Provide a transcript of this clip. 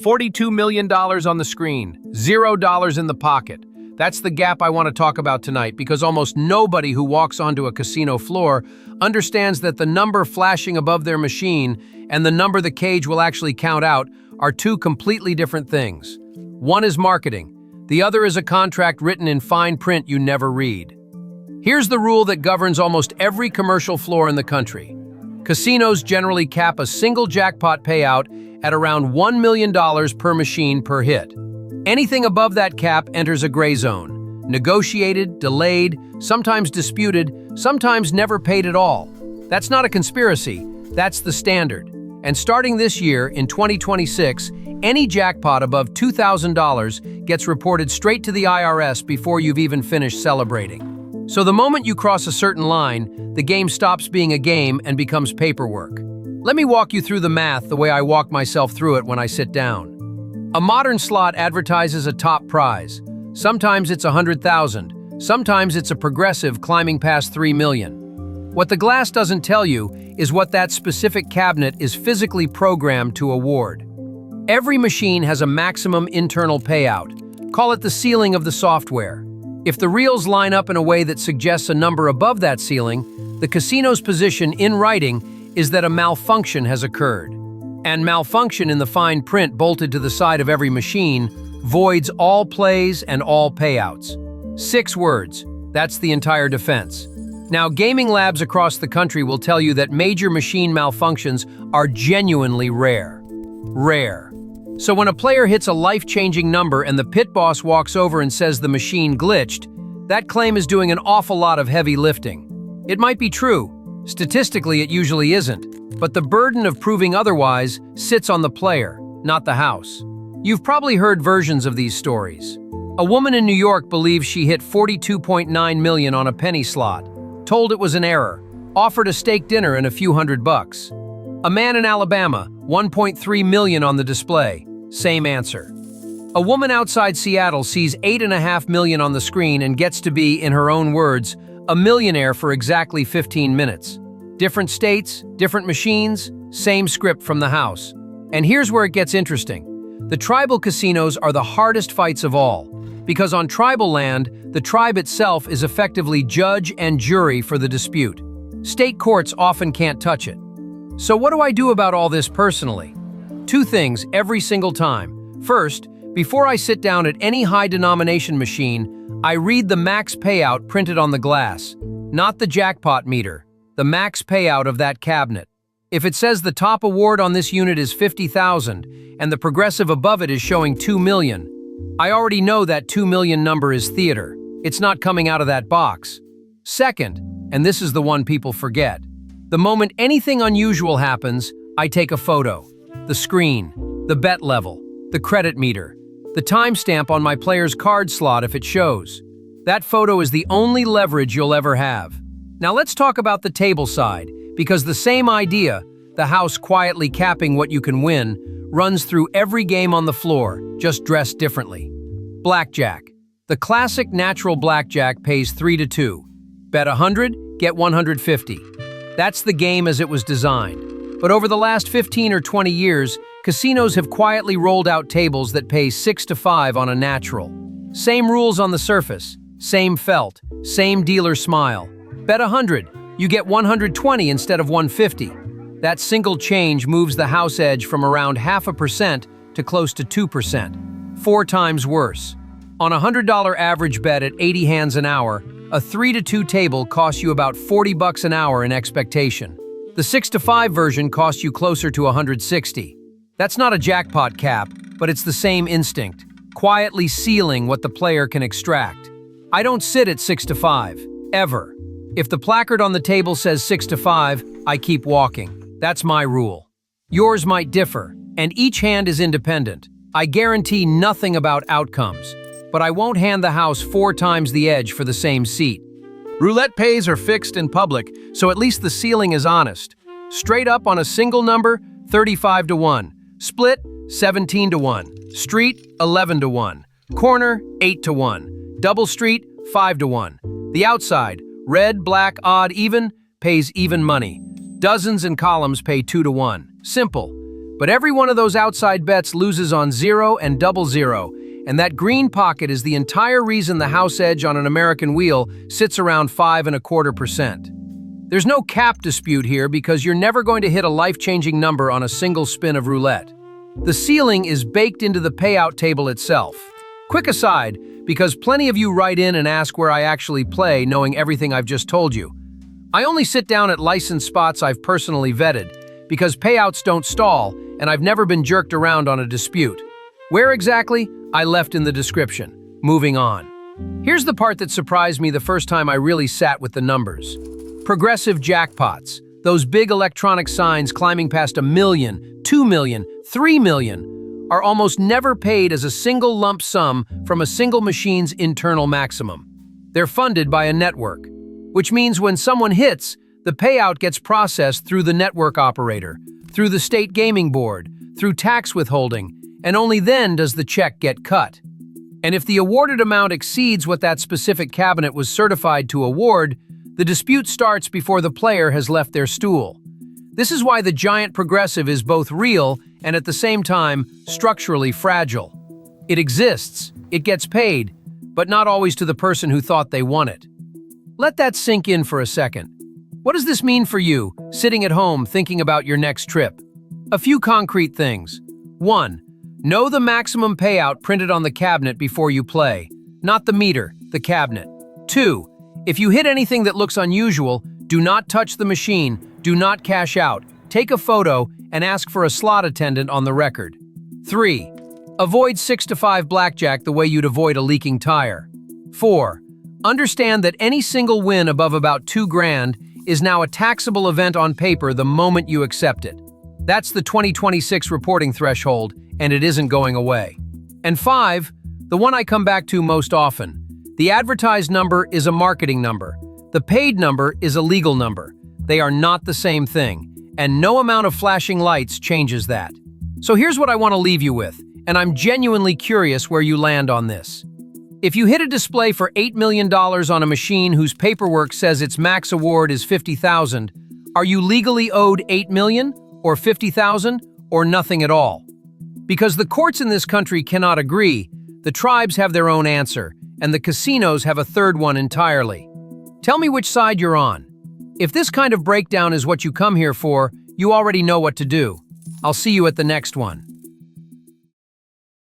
$42 million on the screen, $0 in the pocket. That's the gap I want to talk about tonight because almost nobody who walks onto a casino floor understands that the number flashing above their machine and the number the cage will actually count out are two completely different things. One is marketing. The other is a contract written in fine print you never read. Here's the rule that governs almost every commercial floor in the country. Casinos generally cap a single jackpot payout at around $1 million per machine per hit. Anything above that cap enters a gray zone. Negotiated, delayed, sometimes disputed, sometimes never paid at all. That's not a conspiracy, that's the standard. And starting this year, in 2026, any jackpot above $2,000 gets reported straight to the IRS before you've even finished celebrating. So the moment you cross a certain line, the game stops being a game and becomes paperwork. Let me walk you through the math the way I walk myself through it when I sit down. A modern slot advertises a top prize. Sometimes it's 100,000. Sometimes it's a progressive climbing past 3 million. What the glass doesn't tell you is what that specific cabinet is physically programmed to award. Every machine has a maximum internal payout. Call it the ceiling of the software. If the reels line up in a way that suggests a number above that ceiling, the casino's position in writing is that a malfunction has occurred. And malfunction in the fine print bolted to the side of every machine voids all plays and all payouts. 6 words. That's the entire defense. Now, gaming labs across the country will tell you that major machine malfunctions are genuinely rare. Rare. So when a player hits a life-changing number and the pit boss walks over and says the machine glitched, that claim is doing an awful lot of heavy lifting. It might be true. Statistically, it usually isn't. But the burden of proving otherwise sits on the player, not the house. You've probably heard versions of these stories. A woman in New York believes she hit $42.9 million on a penny slot, told it was an error, offered a steak dinner and a few $100. A man in Alabama, $1.3 million on the display, same answer. A woman outside Seattle sees $8.5 million on the screen and gets to be, in her own words, a millionaire for exactly 15 minutes. Different states, different machines, same script from the house. And here's where it gets interesting. The tribal casinos are the hardest fights of all, because on tribal land, the tribe itself is effectively judge and jury for the dispute. State courts often can't touch it. So what do I do about all this personally? 2 things every single time. First, before I sit down at any high-denomination machine, I read the max payout printed on the glass, not the jackpot meter, the max payout of that cabinet. If it says the top award on this unit is 50,000 and the progressive above it is showing 2 million, I already know that 2 million number is theater. It's not coming out of that box. Second, and this is the one people forget, the moment anything unusual happens, I take a photo. The screen, the bet level, the credit meter, the timestamp on my player's card slot if it shows. That photo is the only leverage you'll ever have. Now let's talk about the table side, because the same idea, the house quietly capping what you can win, runs through every game on the floor, just dressed differently. Blackjack. The classic natural blackjack pays 3-2. Bet 100, get 150. That's the game as it was designed. But over the last 15 or 20 years, casinos have quietly rolled out tables that pay 6-5 on a natural. Same rules on the surface, same felt, same dealer smile. Bet 100, you get 120 instead of 150. That single change moves the house edge from around 0.5% to close to 2%. 4 times worse. On a $100 average bet at 80 hands an hour, a 3-2 table costs you about $40 an hour in expectation. The 6-5 version costs you closer to 160. That's not a jackpot cap, but it's the same instinct, quietly sealing what the player can extract. I don't sit at 6-5, ever. If the placard on the table says 6-5, I keep walking. That's my rule. Yours might differ, and each hand is independent. I guarantee nothing about outcomes, but I won't hand the house 4 times the edge for the same seat. Roulette pays are fixed in public, so at least the ceiling is honest. Straight up on a single number, 35-1. Split, 17-1. Street, 11-1. Corner, 8-1. Double street, 5-1. The outside, red, black, odd, even, pays even money. Dozens and columns pay 2-1. Simple. But every one of those outside bets loses on 0 and double 0, and that green pocket is the entire reason the house edge on an American wheel sits around 5.25%. There's no cap dispute here because you're never going to hit a life-changing number on a single spin of roulette. The ceiling is baked into the payout table itself. Quick aside, because plenty of you write in and ask where I actually play, knowing everything I've just told you. I only sit down at licensed spots I've personally vetted, because payouts don't stall, and I've never been jerked around on a dispute. Where exactly? I left in the description. Moving on. Here's the part that surprised me the first time I really sat with the numbers. Progressive jackpots, those big electronic signs climbing past 1 million, 2 million, 3 million, are almost never paid as a single lump sum from a single machine's internal maximum. They're funded by a network, which means when someone hits, the payout gets processed through the network operator, through the state gaming board, through tax withholding, and only then does the check get cut. And if the awarded amount exceeds what that specific cabinet was certified to award, the dispute starts before the player has left their stool. This is why the giant progressive is both real and at the same time structurally fragile. It exists, it gets paid, but not always to the person who thought they won it. Let that sink in for a second. What does this mean for you, sitting at home thinking about your next trip? A few concrete things. 1. Know the maximum payout printed on the cabinet before you play. Not the meter, the cabinet. 2. If you hit anything that looks unusual, do not touch the machine, do not cash out, take a photo, and ask for a slot attendant on the record. 3. Avoid 6 to 5 blackjack the way you'd avoid a leaking tire. 4. Understand that any single win above about $2,000 is now a taxable event on paper the moment you accept it. That's the 2026 reporting threshold, and it isn't going away. And 5, the one I come back to most often. The advertised number is a marketing number. The paid number is a legal number. They are not the same thing, and no amount of flashing lights changes that. So here's what I want to leave you with, and I'm genuinely curious where you land on this. If you hit a display for $8 million on a machine whose paperwork says its max award is $50,000, are you legally owed $8 million, or $50,000, or nothing at all? Because the courts in this country cannot agree, the tribes have their own answer, and the casinos have a third one entirely. Tell me which side you're on. If this kind of breakdown is what you come here for, you already know what to do. I'll see you at the next one.